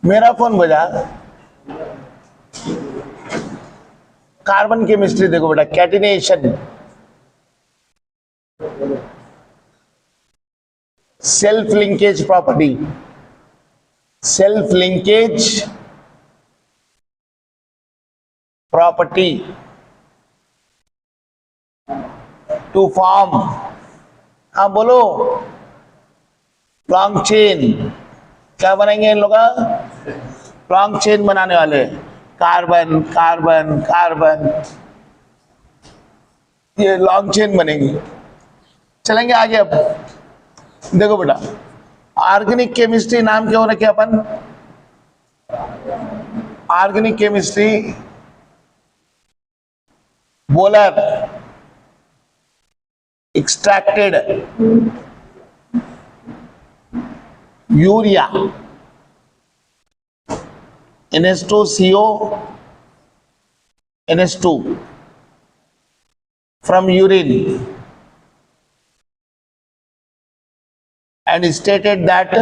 मेरा फोन बजा। Carbon chemistry देखो बेटा, catenation, self linkage property, self linkage property to form, हाँ बोलो, लॉन्ग चेन। क्या बनेंगे इन लोग का? लॉन्ग चेन बनाने वाले, कार्बन कार्बन कार्बन, ये लॉन्ग चेन बनेगी। चलेंगे आगे। अब देखो बेटा, ऑर्गेनिक केमिस्ट्री नाम क्यों रखे अपन? Organic chemistry, Wohler extracted urea NH2CO NH2 from urine and stated that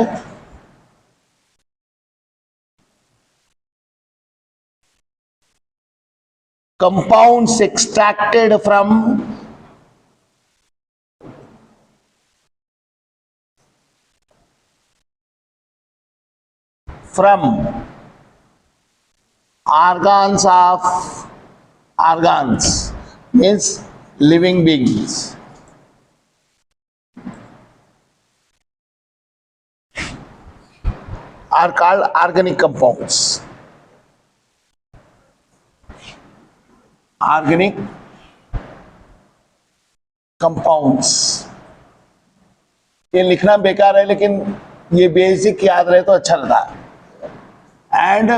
compounds extracted from organs of organs means living beings are called organic compounds. Organic compounds, ये लिखना बेकार है लेकिन ये बेसिक याद रहे तो अच्छा रहता है। And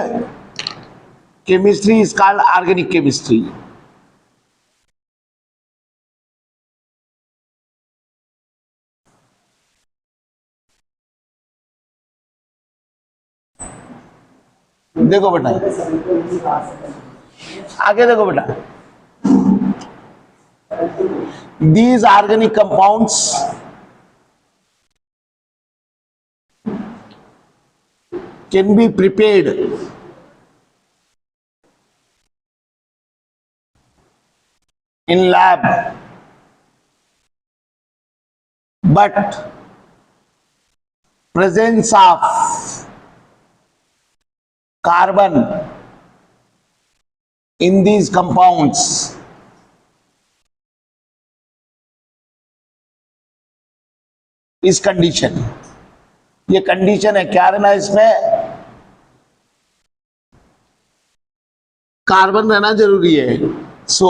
chemistry is called organic chemistry. देखो बेटा, आगे देखो बेटा, these organic compounds can be prepared in lab, but presence of carbon in these compounds is condition। ये कंडीशन है, क्या रहना इसमें? कार्बन रहना जरूरी है। So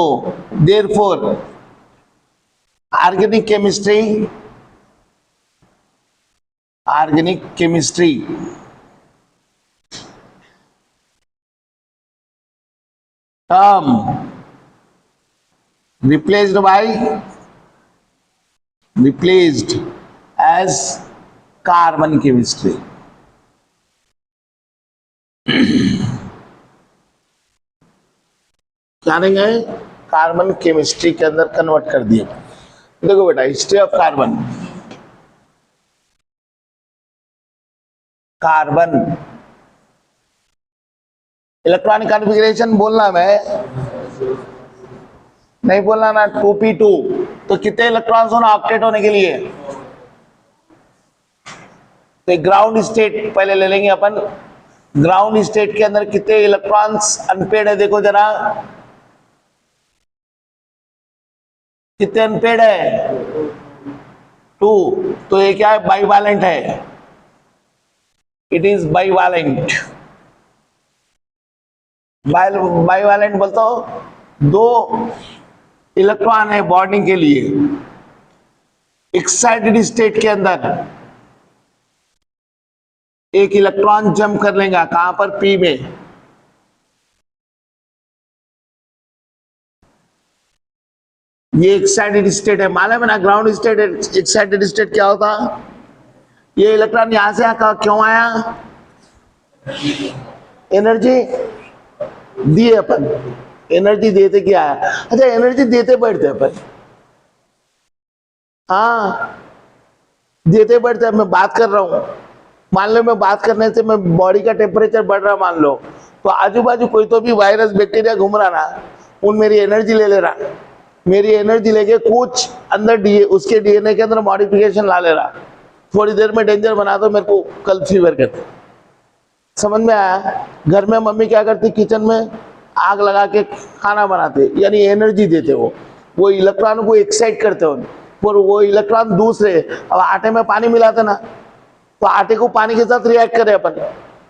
therefore organic chemistry term replaced as carbon chemistry. क्या देंगे? कार्बन केमिस्ट्री के अंदर कन्वर्ट कर दिया। देखो बेटा, history of carbon, carbon electronic configuration बोलना मैं नहीं बोलना ना। 2p2 तो कितने इलेक्ट्रॉन्स होना ऑक्टेट होने के लिए? तो ग्राउंड स्टेट पहले ले लेंगे अपन। ग्राउंड स्टेट के अंदर कितने इलेक्ट्रॉन्स अनपेड है? देखो जरा, कितने अनपेड है? 2। तो ये क्या है? बाइवैलेंट है। It is bivalent. बाइवैलेंट बोलते हो, 2 इलेक्ट्रॉन है बॉन्डिंग के लिए। एक्साइटेड स्टेट के अंदर एक इलेक्ट्रॉन जंप कर लेगा, कहां पर? पी में। ये एक्साइटेड स्टेट है, मालूम है ना? ग्राउंड स्टेट, एक्साइटेड स्टेट क्या होता? ये इलेक्ट्रॉन यहां से क्यों आया? एनर्जी दिए अपन, एनर्जी देते क्या आया? अच्छा, एनर्जी देते बैठते अपन, हाँ देते बैठते। मैं बात कर रहा हूं, मान लो मैं बात करने से मैं बॉडी का टेम्परेचर बढ़ रहा मान लो, तो आजू बाजू कोई तो भी वायरस बैक्टीरिया घूम रहा ना, उन मेरी एनर्जी ले ले रहा, मेरी एनर्जी लेके कुछ अंदर उसके डीएनए के अंदर मॉडिफिकेशन ला ले रहा, थोड़ी देर में डेंजर बना दो मेरे को कल फीवर करते। समझ में आया? घर में मम्मी क्या करती, किचन में आग लगा के खाना बनाते, यानी एनर्जी देते, वो इलेक्ट्रॉन को एक्साइट करते हो, पर वो इलेक्ट्रॉन दूसरे, अब आटे में पानी मिलाते ना, तो आटे को पानी के साथ रिएक्ट करे अपन,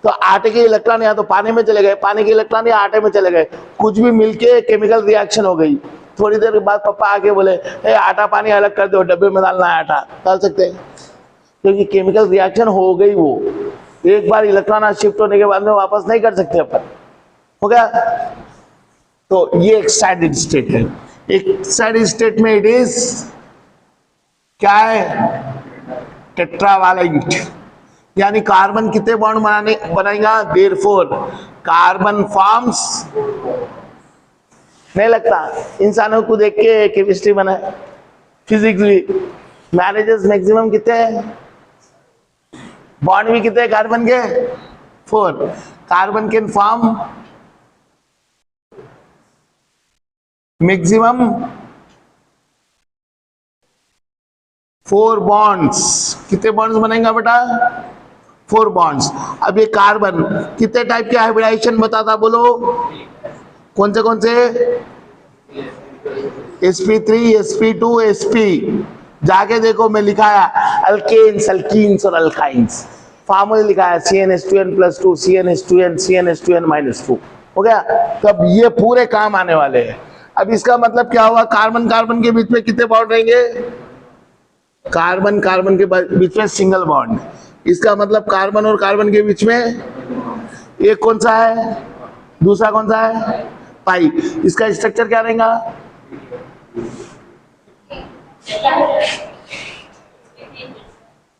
तो आटे के इलेक्ट्रॉन या तो पानी में चले गए, पानी के इलेक्ट्रॉन या आटे में चले गए, कुछ भी मिलके केमिकल रिएक्शन हो गई। थोड़ी देर के बाद पापा आके बोले ए आटा पानी अलग कर दो, डब्बे में डालना है आटा, डाल सकते हैं, क्योंकि केमिकल रिएक्शन हो गई। वो एक बार इलेक्ट्रॉन शिफ्ट होने के बाद में वापस नहीं कर सकते अपन। हो गया? तो ये एक्साइटेड स्टेट है। एक्साइटेड स्टेट में इट इज क्या है, टेट्रावैलेंट, यानी कार्बन कितने बॉन्ड बनाएगा, देयरफॉर कार्बन फॉर्म्स, नहीं लगता इंसानों को देख के केमिस्ट्री बना है, फिजिक्स भी, मैरिजेस मैक्सिमम कितने हैं, बॉन्ड भी कितने हैं कार्बन के, 4, carbon can form maximum 4 bonds. कितने बॉन्ड्स बनेगा बेटा, 4 बॉन्ड्स। अब ये कार्बन कितने टाइप के हाइब्रिडाइजेशन बताता, बोलो कौन से sp3 sp2 sp, जाके देखो मैं लिखा है अल्केन्स अल्कीन्स और अल्काइंस, फार्मूला लिखा है CnH2n+2 CnH2n CnH2n-2। हो गया? तब ये पूरे काम आने वाले हैं। अब इसका मतलब क्या हुआ, कार्बन कार्बन के बीच में कितने बॉन्ड रहेंगे, कार्बन कार्बन के बीच में सिंगल बॉन्ड, इसका मतलब कार्बन और कार्बन के बीच में एक कौन सा है, दूसरा कौन सा है, पाई। इसका स्ट्रक्चर क्या रहेगा,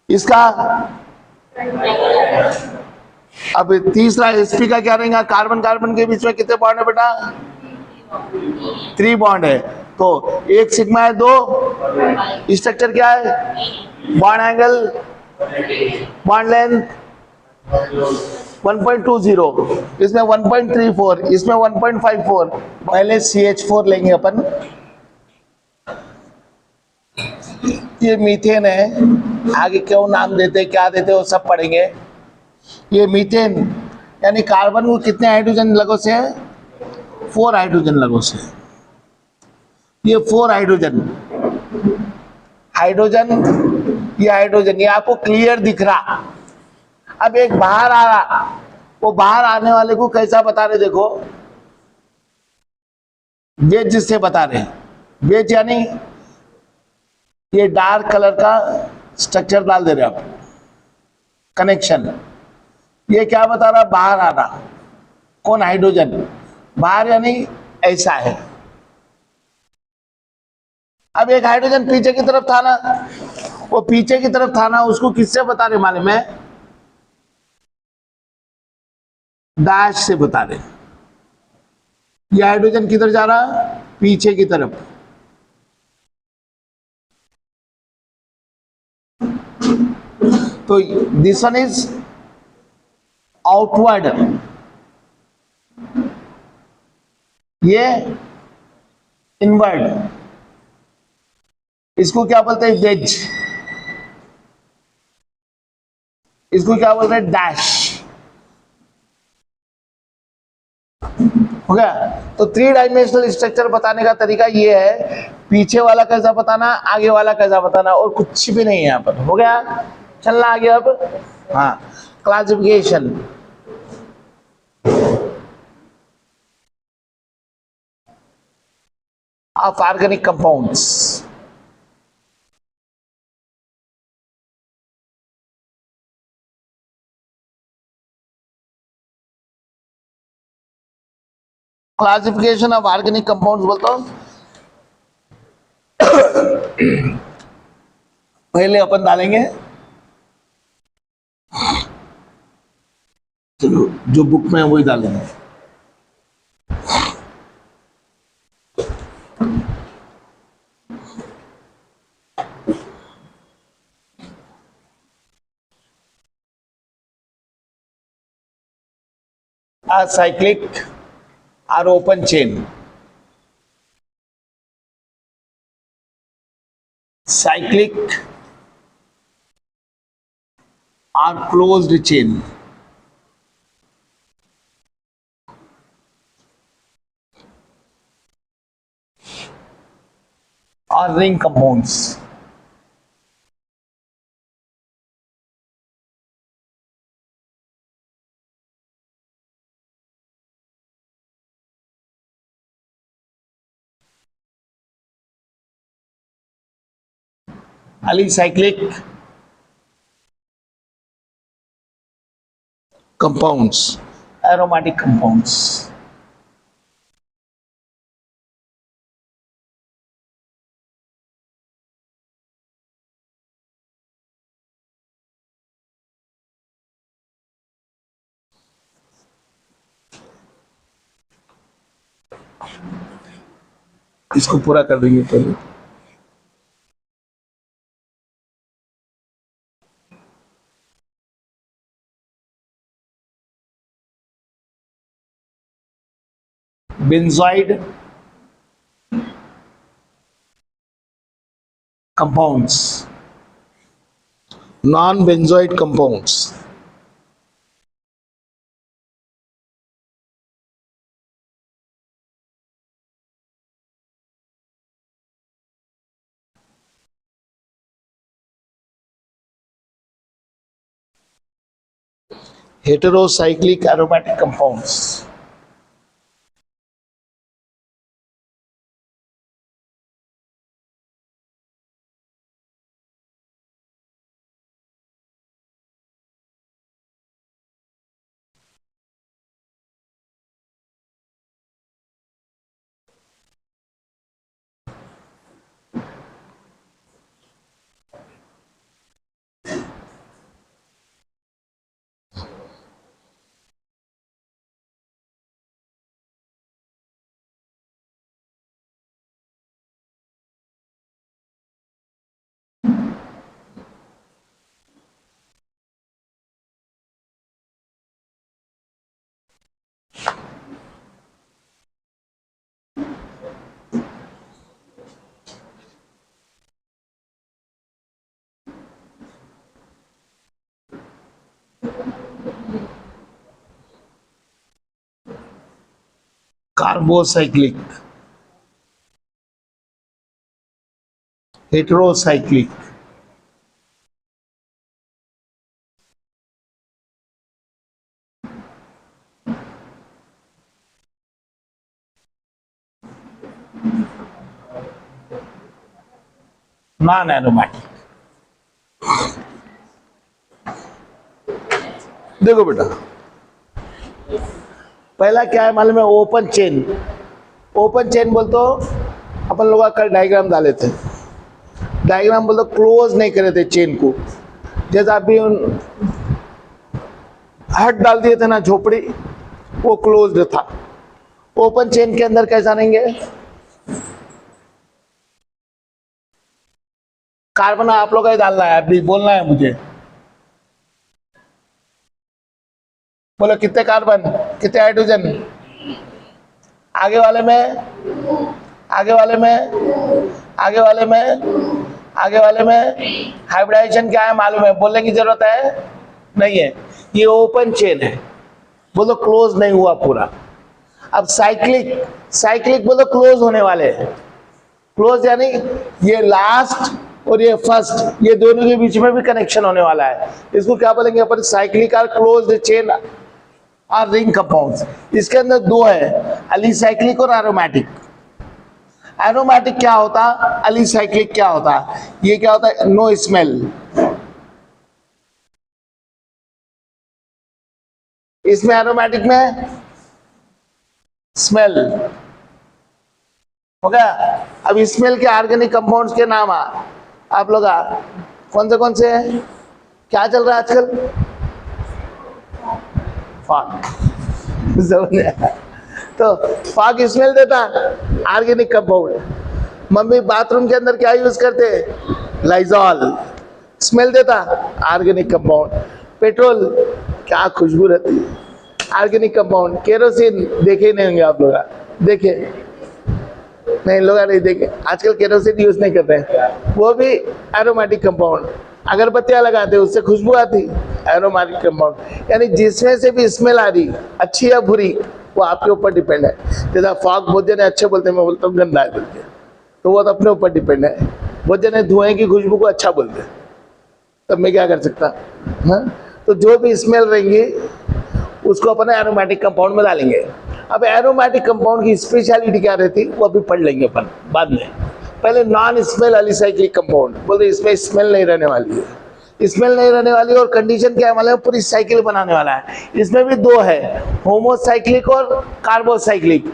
इसका अब तीसरा sp का क्या रहेगा, कार्बन कार्बन के बीच में कितने बॉन्ड है बेटा, 3 बॉन्ड है, तो एक सिग्मा है, 2 स्ट्रक्चर क्या है, बॉन्ड एंगल, बॉन्ड लेंथ 1.20, इसमें 1.34, इसमें 1.54। पहले CH4 लेंगे अपन, ये मीथेन है, आगे क्यों नाम देते क्या देते वो सब पढ़ेंगे। ये मीथेन यानी कार्बन को कितने हाइड्रोजन लगो से है, 4 हाइड्रोजन लगो से, ये 4 हाइड्रोजन, ये हाइड्रोजन, ये आपको क्लियर दिख रहा। अब एक बाहर आ रहा, वो बाहर आने वाले को कैसा बता रहे, देखो वेज जिससे बता रहे, वेज यानी ये डार्क कलर का स्ट्रक्चर डाल दे रहे आप, कनेक्शन, ये क्या बता रहा, बाहर आ रहा, कौन, हाइड्रोजन, बाहर यानी ऐसा है। अब एक हाइड्रोजन पीछे की तरफ था ना, वो पीछे की तरफ था ना, उसको किससे बता रहे मालूम है, डैश से बता रहे। ये हाइड्रोजन किधर जा रहा, पीछे की तरफ, तो दिस वन इज आउटवर्ड, ये इनवर्ड, इसको क्या बोलते हैं, वेज, इसको क्या बोलते हैं, डैश। हो गया? तो 3 डायमेंशनल स्ट्रक्चर बताने का तरीका ये है, पीछे वाला कैसा बताना, आगे वाला कैसा बताना, और कुछ भी नहीं है यहाँ पर। हो गया? चलना आगे अब। हाँ, classification, of organic compounds. Classification of organic compounds बोलता हूं। पहले अपन डालेंगे, चलो जो बुक में है वही डालेंगे। Acyclic are open chain. Cyclic are closed chain. Are ring compounds. Alicyclic compounds, aromatic compounds. इसको पूरा कर देंगे पहले. Benzoid compounds, non-benzoid compounds. Heterocyclic aromatic compounds. Carbocyclic, heterocyclic, non-aromatic. देखो बेटा, पहला क्या है मालूम है? Open chain. ओपन चेन बोल तो अपन लोग कल डायग्राम डाले थे. डायग्राम बोल तो क्लोज नहीं करे थे चेन को. जैसे अभी हट डाल दिए थे ना झोपड़ी, वो क्लोज्ड था. ओपन चेन के अंदर कैसा रहेंगे? कार्बन आप लोग का ही डालना है, अभी बोलना है मुझे. बोलो कितने कार्बन, कितने हाइड्रोजन? आगे वाले में, आगे वाले में, आगे वाले में, आगे वाले में हाइब्रिडाइजेशन क्या है मालूम है? बोलने की जरूरत है नहीं है. ये ओपन चेन है, बोलो क्लोज नहीं हुआ पूरा. अब साइक्लिक, साइक्लिक बोलो क्लोज होने वाले हैं. क्लोज यानी ये लास्ट और ये फर्स्ट, ये दोनों के बीच में भी कनेक्शन होने वाला है. इसको क्या बोलेंगे अपन? साइक्लिक आर क्लोज्ड चेन और रिंग कंपाउंड्स. इसके अंदर दो है, एलिसाइक्लिक और एरोमेटिक. एरोमेटिक क्या होता, एलिसाइक्लिक क्या होता? ये क्या होता है? No smell. इसमें एरोमेटिक में स्मेल हो गया. अब स्मेल के ऑर्गेनिक कंपाउंड्स के नाम आप लोग कौन से हैं? क्या चल रहा है आजकल? फॉग. तो फॉग स्मेल देता, ऑर्गेनिक कंपाउंड. मम्मी बाथरूम के अंदर क्या यूज करते? लाइजॉल. स्मेल देता, ऑर्गेनिक कंपाउंड. पेट्रोल क्या खुशबू रहती है. ऑर्गेनिक कंपाउंड केरोसिन देखे नहीं होंगे आप लोग, देखे नहीं, लोग नहीं देखे, आजकल केरोसिन यूज नहीं करते हैं, वो भी एरोमेटिक कंपाउंड। अगरबत्तियां लगाते हैं उससे खुशबू आती, एरोमेटिक कंपाउंड। यानी जिसमें से भी स्मेल आ रही, अच्छी या बुरी, वो आपके ऊपर डिपेंड है। जैसा फॉग बहुत जने अच्छे बोलते हैं, मैं बोलता हूँ गंदा है बोलते, तो वो तो अपने ऊपर डिपेंड है। बहुत जने धुएं की खुशबू को अच्छा बोलते हैं, तब मैं क्या कर सकता। हाँ, तो जो भी स्मेल रहेंगी उसको अपन एरोमेटिक कंपाउंड में डालेंगे। अब एरोमेटिक कंपाउंड की स्पेशलिटी क्या रहती है वो अभी पढ़ लेंगे अपन बाद में। पहले नॉन स्मेल एलिसाइक्लिक कंपाउंड बोलते, इसमें स्मेल नहीं रहने वाली है, स्मेल नहीं रहने वाली, और कंडीशन क्या है मालूम, पूरी साइकिल बनाने वाला है। इसमें भी दो है, होमोसाइक्लिक और कार्बोसाइक्लिक।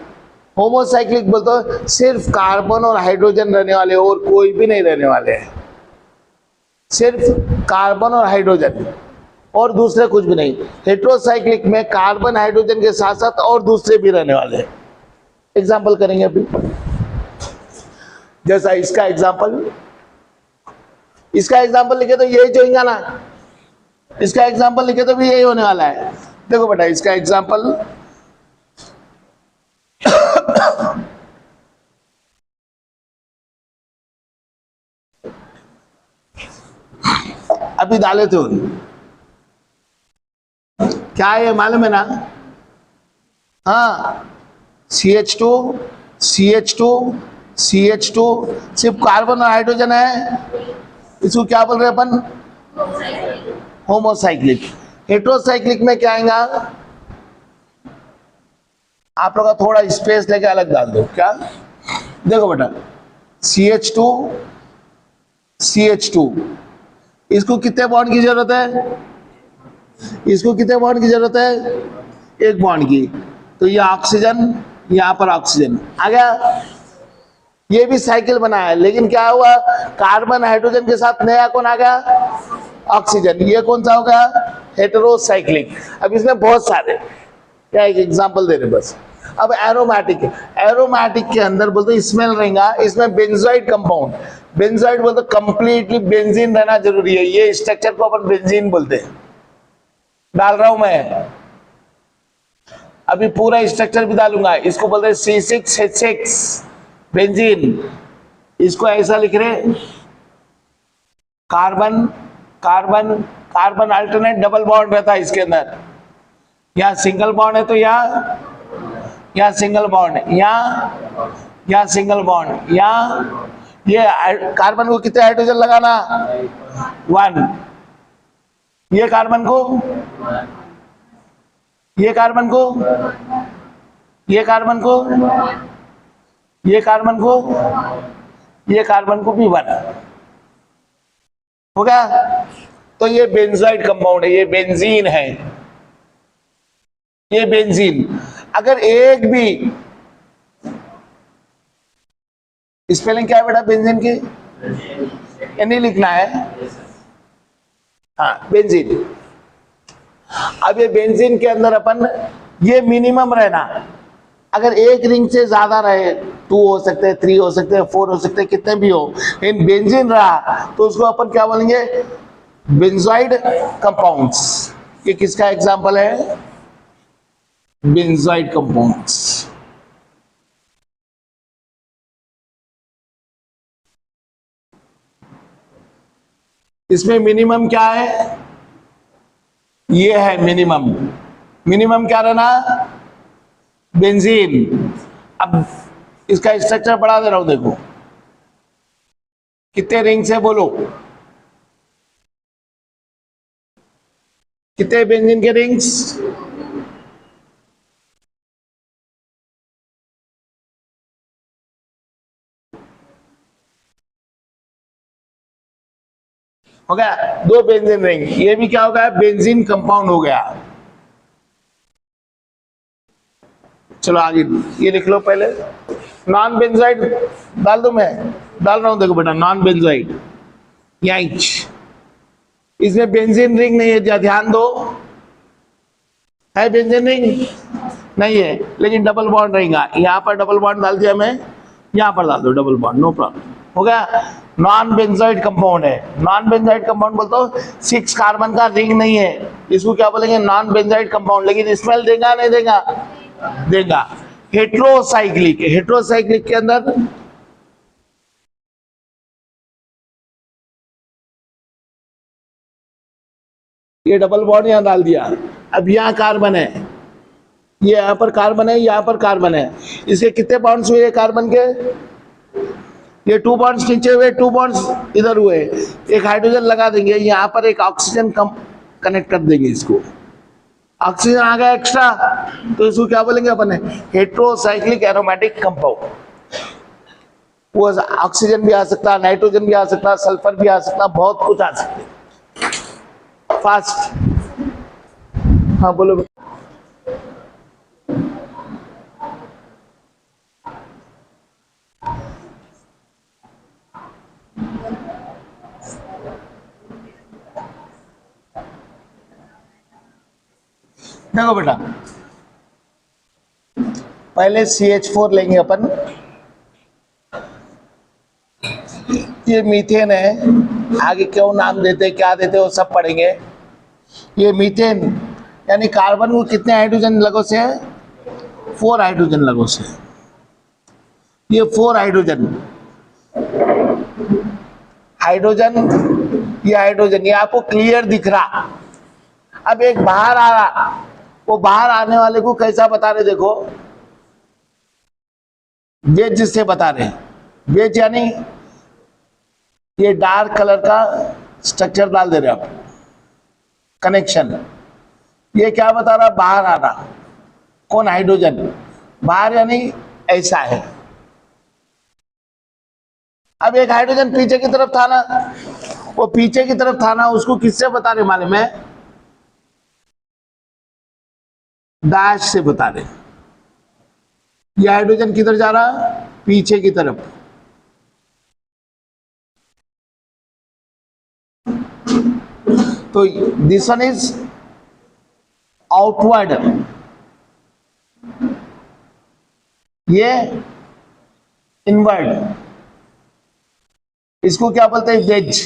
होमोसाइक्लिक बोलते हो सिर्फ कार्बन और हाइड्रोजन रहने वाले, और कोई भी नहीं रहने वाले हैं, सिर्फ कार्बन और हाइड्रोजन और दूसरे कुछ भी नहीं। हेट्रोसाइक्लिक में कार्बन हाइड्रोजन के साथ साथ और दूसरे भी रहने वाले हैं। एग्जाम्पल करेंगे अभी, जैसा इसका एग्जाम्पल लिखे तो यही जोएगा ना, इसका एग्जाम्पल लिखे तो भी यही होने वाला है। देखो बेटा इसका एग्जाम्पल अभी डाले थे, क्या है मालूम है ना? हाँ, CH2 CH2 CH2, सिर्फ कार्बन और हाइड्रोजन है, इसको क्या बोल रहे हैं अपन? होमोसाइक्लिक। हेट्रोसाइक्लिक में क्या आएगा? आप लोग थोड़ा स्पेस लेके अलग डाल दो। क्या? देखो बेटा CH2 CH2, इसको कितने बॉन्ड की जरूरत है? इसको कितने बॉन्ड की जरूरत है? एक बॉन्ड की। तो ये ऑक्सीजन, यहां पर ऑक्सीजन आ गया। ये भी साइकिल बनाया है, लेकिन क्या हुआ, कार्बन हाइड्रोजन के साथ नया कौन आ गया? ऑक्सीजन। ये कौन सा होगा? हेटेरोसाइक्लिक। अब इसमें बहुत सारे, क्या एक एग्जांपल दे रहे बस। अब एरोमेटिक, एरोमेटिक के अंदर बोलते स्मेल रहेगा, इसमें बेंजोइड कंपाउंड, बेंजोइड बोलते कंप्लीटली बेंजीन रहना जरूरी है। ये स्ट्रक्चर को अपन बेंजीन बोलते हैं। डाल रहा हूं मैं, अभी पूरा स्ट्रक्चर भी डालूंगा। इसको बोलते हैं C6H6 बेंजीन। इसको ऐसा लिख रहे, carbon carbon carbon alternate double bond रहता है इसके अंदर। यहाँ सिंगल बॉन्ड है तो यहाँ सिंगल बॉन्ड, यहाँ सिंगल बॉन्ड, यहाँ ये कार्बन को कितने हाइड्रोजन लगाना? 1। ये कार्बन को, ये कार्बन को, ये कार्बन को, ये कार्बन को, ये कार्बन को भी 1 हो गया। तो ये बेंजोइड कंपाउंड है, ये बेंजीन है, ये बेंजीन। अगर एक भी, स्पेलिंग क्या है बेटा बेंजीन की? ये नहीं लिखना है, हाँ बेंजीन। अब ये बेंजीन के अंदर अपन, ये मिनिमम रहना, अगर एक रिंग से ज्यादा रहे, 2 हो सकते हैं, 3 हो सकते हैं, 4 हो सकते हैं, कितने भी हो, इन बेंजीन रहा तो उसको अपन क्या बोलेंगे? Benzenoid compounds. ये किसका एग्जांपल है? Benzoate compounds. इसमें मिनिमम क्या है? ये है मिनिमम। मिनिमम क्या रहना? बेंजीन। अब इसका स्ट्रक्चर बढ़ा दे रहा हूं, देखो कितने रिंग्स है बोलो, कितने बेंजीन के रिंग्स? हो गया 2 बेंजीन रिंग। ये भी क्या हो गया? बेंजीन कंपाउंड हो गया। चलो आगे ये लिख लो पहले। नॉन बेंजोइड डाल दो, मैं डाल रहा हूं, देखो बेटा नॉन बेंजोइड, इसमें बेंजीन रिंग नहीं है, ध्यान दो। है बेंजीन रिंग? नहीं है, लेकिन डबल बॉन्ड रहेगा। यहां पर डबल बॉन्ड डाल दिया मैं, यहां पर डाल दो डबल बॉन्ड, नो प्रॉब्लम। हो गया। नॉन बेंजोइड कंपाउंड है। नॉन बेंजोइड कंपाउंड बोलते हो 6 कार्बन का रिंग नहीं है, इसको क्या बोलेंगे? Non benzenoid compound. लेकिन स्मेल देगा नहीं देगा? देगा। हेट्रोसाइक्लिक, हेट्रोसाइक्लिक के अंदर ये डबल बॉन्ड यहां डाल दिया, अब यहां कार्बन है, ये यहां पर कार्बन है, यहां पर कार्बन है, इसके कितने बॉन्ड्स हुए कार्बन के? ये 2 बॉन्ड्स नीचे हुए, 2 बॉन्ड्स इधर हुए, एक हाइड्रोजन लगा देंगे, यहां पर एक ऑक्सीजन कम कनेक्ट कर देंगे, इसको ऑक्सीजन आ गया एक्स्ट्रा, तो इसको क्या बोलेंगे अपन? Heterocyclic aromatic compound. वो ऑक्सीजन भी आ सकता, नाइट्रोजन भी आ सकता, सल्फर भी आ सकता, बहुत कुछ आ सकते। फास्ट, हाँ बोलो। देखो बेटा, पहले CH4 लेंगे अपन, ये मीथेन है, आगे क्यों नाम देते क्या देते वो सब पढ़ेंगे। ये मीथेन यानी कार्बन को कितने हाइड्रोजन लगो से है? 4 हाइड्रोजन लगो से। ये 4 हाइड्रोजन, हाइड्रोजन, ये हाइड्रोजन, ये आपको क्लियर दिख रहा। अब एक बाहर आ रहा, वो बाहर आने वाले को कैसा बता रहे? देखो, वेज से बता रहे। वेज यानी ये डार्क कलर का स्ट्रक्चर डाल दे रहे आप, कनेक्शन। ये क्या बता रहा? बाहर आ रहा। कौन? हाइड्रोजन। बाहर यानी ऐसा है। अब एक हाइड्रोजन पीछे की तरफ था ना, वो पीछे की तरफ था ना, उसको किससे बता रहे मालूम है? डैश से बता रहे। ये हाइड्रोजन किधर जा रहा? पीछे की तरफ। तो दिस वन इज आउटवर्ड, ये इनवर्ड। इसको क्या बोलते हैं? वेज।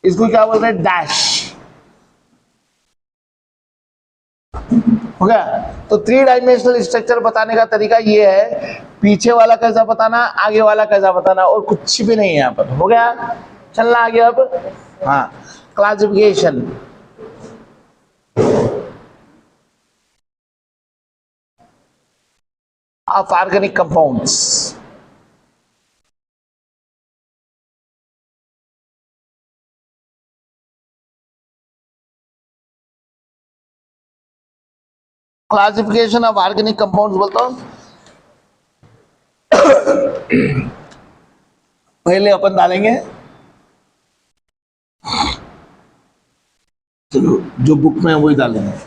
इसको क्या बोलते हैं? डैश। हो गया। तो 3 डायमेंशनल स्ट्रक्चर बताने का तरीका ये है, पीछे वाला कैसा बताना, आगे वाला कैसा बताना, और कुछ भी नहीं है यहाँ पर। हो गया, चलना आगे अब। हाँ, classification. Of organic compounds. Classification of organic compounds बोलता हूं। पहले अपन डालेंगे, चलो जो बुक में है वही डालेंगे।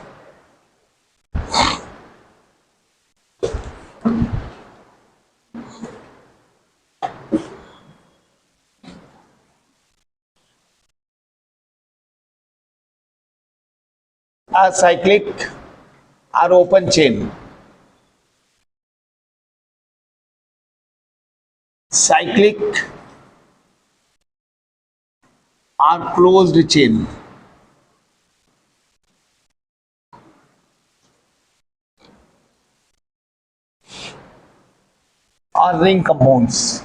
Acyclic or open chain. Cyclic or closed chain. Or ring compounds.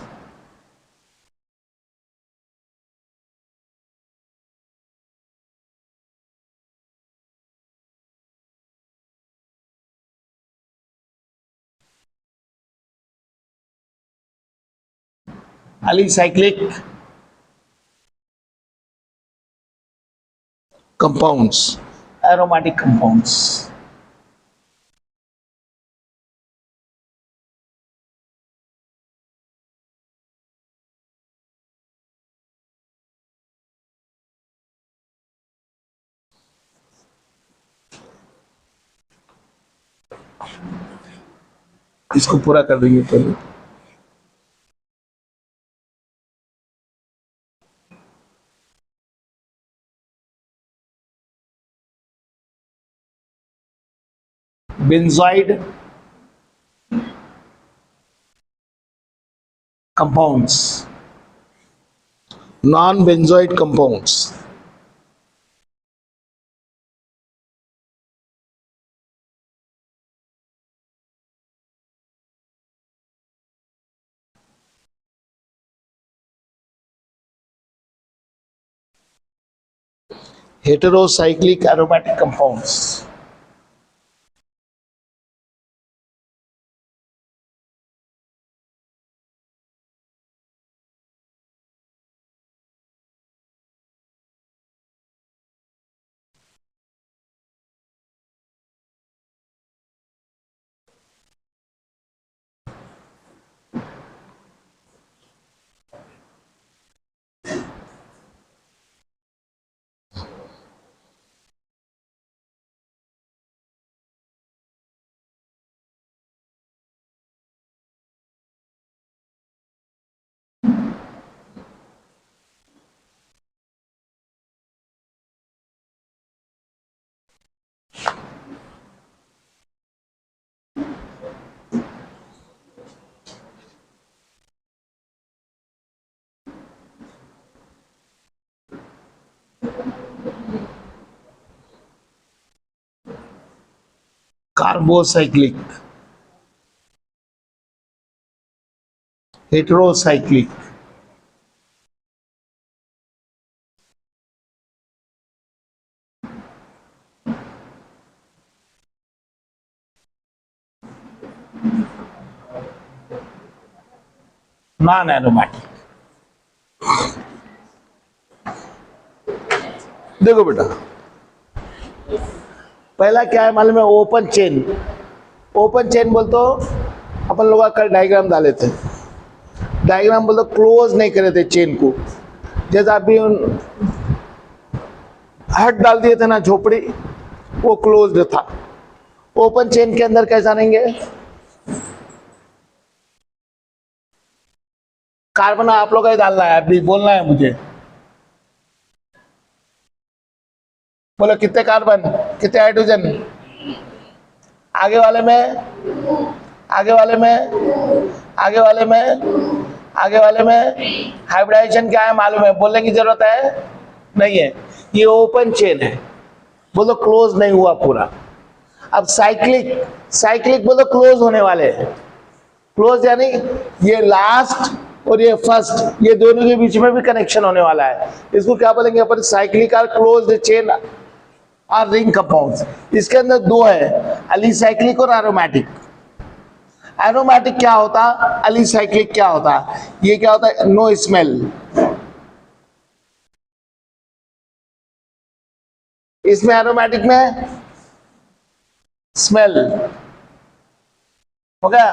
Alicyclic compounds, aromatic compounds. इसको पूरा कर देंगे पहले। Benzenoid, compounds, non-benzoic compounds. Heterocyclic aromatic compounds. Carbocyclic, heterocyclic, non-aromatic. देखो बेटा, पहला क्या है मालूम है? Open chain. ओपन चेन बोल तो अपन लोग कल डायग्राम डाले थे। डायग्राम बोल तो क्लोज नहीं करे थे चेन को, जैसा अभी हट डाल दिए थे ना झोपड़ी, वो क्लोज्ड था। ओपन चेन के अंदर कैसा रहेंगे? कार्बन आप लोग का ही डालना है, अभी बोलना है मुझे। बोलो कितने कार्बन, कितने हाइड्रोजन? आगे वाले में, आगे वाले में, आगे वाले में, आगे वाले में हाइब्रिडाइजेशन क्या है मालूम है? बोलने की जरूरत है नहीं है। ये ओपन चेन है, बोलो क्लोज नहीं हुआ पूरा। अब साइक्लिक, साइक्लिक बोलो क्लोज होने वाले हैं। क्लोज यानी ये लास्ट और ये फर्स्ट, ये दोनों के बीच में भी कनेक्शन होने वाला है। इसको क्या बोलेंगे अपन? साइक्लिक और क्लोज्ड चेन और रिंग कंपाउंड्स। इसके अंदर दो है, एलिसाइक्लिक और एरोमेटिक। एरोमेटिक क्या होता, एलिसाइक्लिक क्या होता? ये क्या होता है? No smell. इसमें एरोमेटिक में स्मेल हो गया।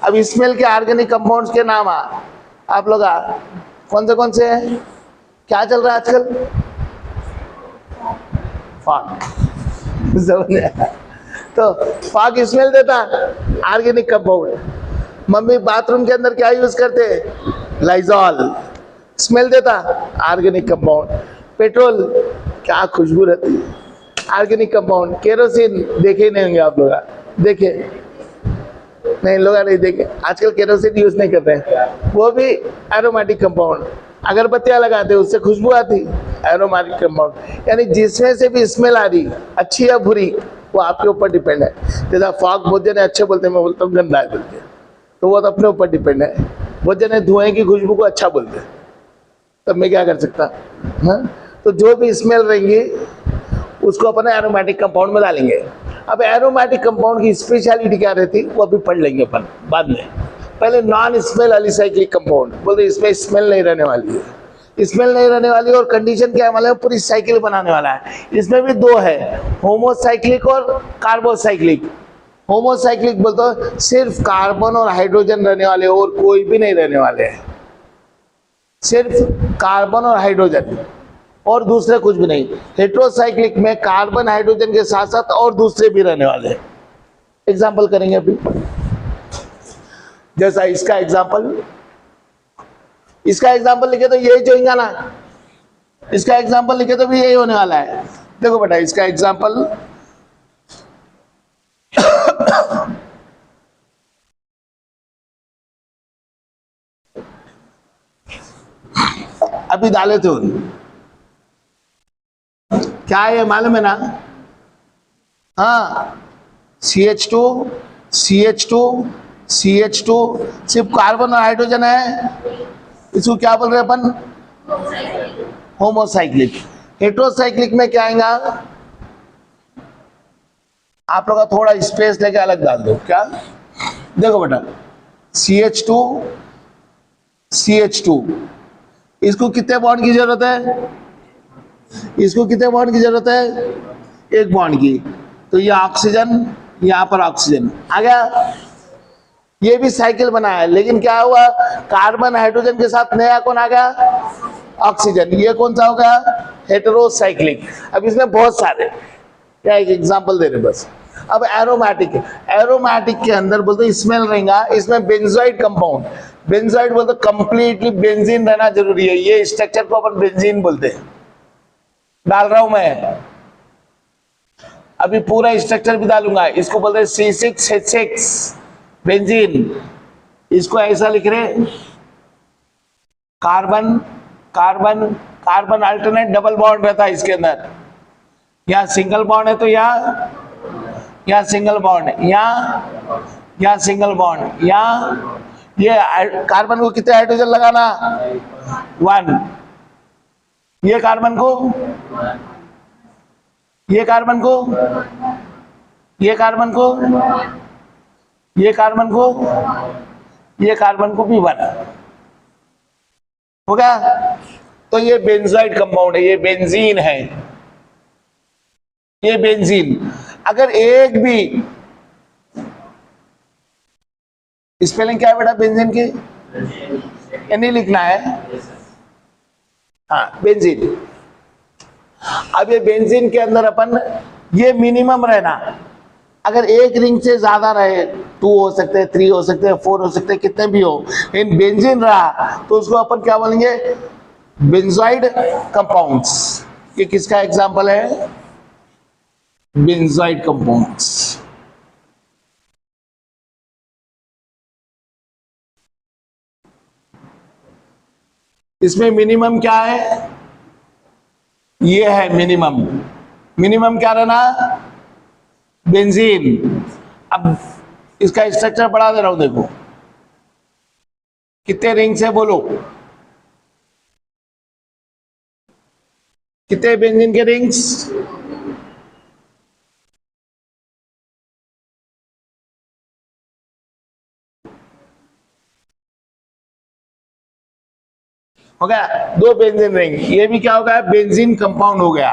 अब स्मेल के ऑर्गेनिक कंपाउंड्स के नाम आप लोग कौन से हैं? क्या चल रहा है आजकल? फॉग। तो फॉग स्मेल देता, ऑर्गेनिक कंपाउंड। मम्मी बाथरूम के अंदर क्या यूज करते? लाइजॉल, स्मेल देता, ऑर्गेनिक कंपाउंड। पेट्रोल क्या खुशबू रहती, ऑर्गेनिक कंपाउंड। केरोसिन देखे ही नहीं होंगे आप लोग, देखे नहीं? लोग नहीं देखे, आजकल केरोसिन यूज नहीं करते हैं, वो भी एरोमेटिक कंपाउंड। अगरबत्तियां लगाते हैं, उससे खुशबू आती, एरोमेटिक कंपाउंड। यानी जिसमें से भी स्मेल आ रही, अच्छी या बुरी, वो आपके ऊपर डिपेंड है। जैसा फॉग बहुत जने अच्छे बोलते हैं, मैं बोलता हूँ गंदा है बोलते हैं, तो वो तो अपने ऊपर डिपेंड है। बहुत जने धुएं की खुशबू को अच्छा बोलते हैं, तब मैं क्या कर सकता? हाँ, तो जो भी स्मेल रहेंगी उसको अपन एरोमेटिक कंपाउंड में डालेंगे। अब एरोमेटिक कंपाउंड की स्पेशलिटी क्या रहती, वो अभी पढ़ लेंगे अपन बाद में। पहले नॉन स्मेल एलिसाइक्लिक कंपाउंड बोलते, इसमें स्मेल नहीं रहने वाली है, स्मेल नहीं रहने वाली। और कंडीशन क्या है मालूम? पूरी साइकिल बनाने वाला है। इसमें भी दो है, होमोसाइक्लिक और कार्बोसाइक्लिक। होमोसाइक्लिक बोलते सिर्फ कार्बन और हाइड्रोजन रहने वाले, और कोई भी नहीं रहने वाले हैं। सिर्फ कार्बन और हाइड्रोजन, और दूसरे कुछ भी नहीं। हेटेरोसाइक्लिक में कार्बन हाइड्रोजन के साथ साथ और दूसरे भी रहने वाले हैं। एग्जाम्पल करेंगे अभी, जैसा इसका एग्जाम्पल, इसका एग्जाम्पल लिखे तो यही जोएगा ना, इसका एग्जाम्पल लिखे तो भी यही होने वाला है। देखो बेटा, इसका एग्जाम्पल अभी डाले थे उन, क्या है ये मालूम है ना? हाँ, CH2 CH2 CH2, सिर्फ कार्बन और हाइड्रोजन है, इसको क्या बोल रहे हैं अपन? होमोसाइक्लिक। हेट्रोसाइक्लिक में क्या आएगा? आप लोग थोड़ा स्पेस लेके अलग डाल दो। क्या? देखो बेटा, CH2 CH2, इसको कितने बॉन्ड की जरूरत है? इसको कितने बॉन्ड की जरूरत है? एक बॉन्ड की। तो ये ऑक्सीजन, यहां पर ऑक्सीजन आ गया। ये भी साइकिल बनाया है, लेकिन क्या हुआ? कार्बन हाइड्रोजन के साथ नया कौन आ गया? ऑक्सीजन। ये कौन सा हो गया? हेटेरोसाइक्लिक। अब इसमें बहुत सारे, क्या एक एग्जांपल दे रहे बस। अब एरोमेटिक, एरोमेटिक के अंदर बोलते स्मेल रहेगा, इसमें बेंजोइड कंपाउंड, बेंजोइड बोलते कंप्लीटली बेंजीन रहना जरूरी है। ये स्ट्रक्चर को अपन बेंजीन बोलते हैं। डाल रहा हूं मैं, अभी पूरा स्ट्रक्चर भी डालूंगा। इसको बोलते हैं C6H6 बेंजीन। इसको ऐसा लिख रहे, carbon carbon carbon alternate double bond रहता है इसके अंदर। यहाँ सिंगल बॉन्ड है तो यहाँ सिंगल बॉन्ड, यहाँ सिंगल बॉन्ड, यहाँ ये कार्बन को कितने हाइड्रोजन लगाना? 1। ये कार्बन को, ये कार्बन को, ये कार्बन को, ये कार्बन को, ये कार्बन को भी 1 हो गया। तो ये बेंजोइड कंपाउंड है, ये बेंजीन है, ये बेंजीन। अगर एक भी, स्पेलिंग क्या है बेटा बेंजीन की? ये नहीं लिखना है, हाँ बेंजीन। अब ये बेंजीन के अंदर अपन, ये मिनिमम रहना, अगर एक रिंग से ज्यादा रहे, 2 हो सकते हैं, 3 हो सकते हैं, 4 हो सकते हैं, कितने भी हो, इन बेंजीन रहा तो उसको अपन क्या बोलेंगे? Benzenoid compounds. ये किसका एग्जांपल है? Benzoate compounds. इसमें मिनिमम क्या है? ये है मिनिमम। मिनिमम क्या रहना? बेंजीन। अब इसका स्ट्रक्चर बढ़ा दे रहा हूं, देखो कितने रिंग्स है बोलो, कितने बेंजीन के रिंग्स? हो गया 2 बेंजीन रिंग। ये भी क्या हो गया? बेंजीन कंपाउंड हो गया।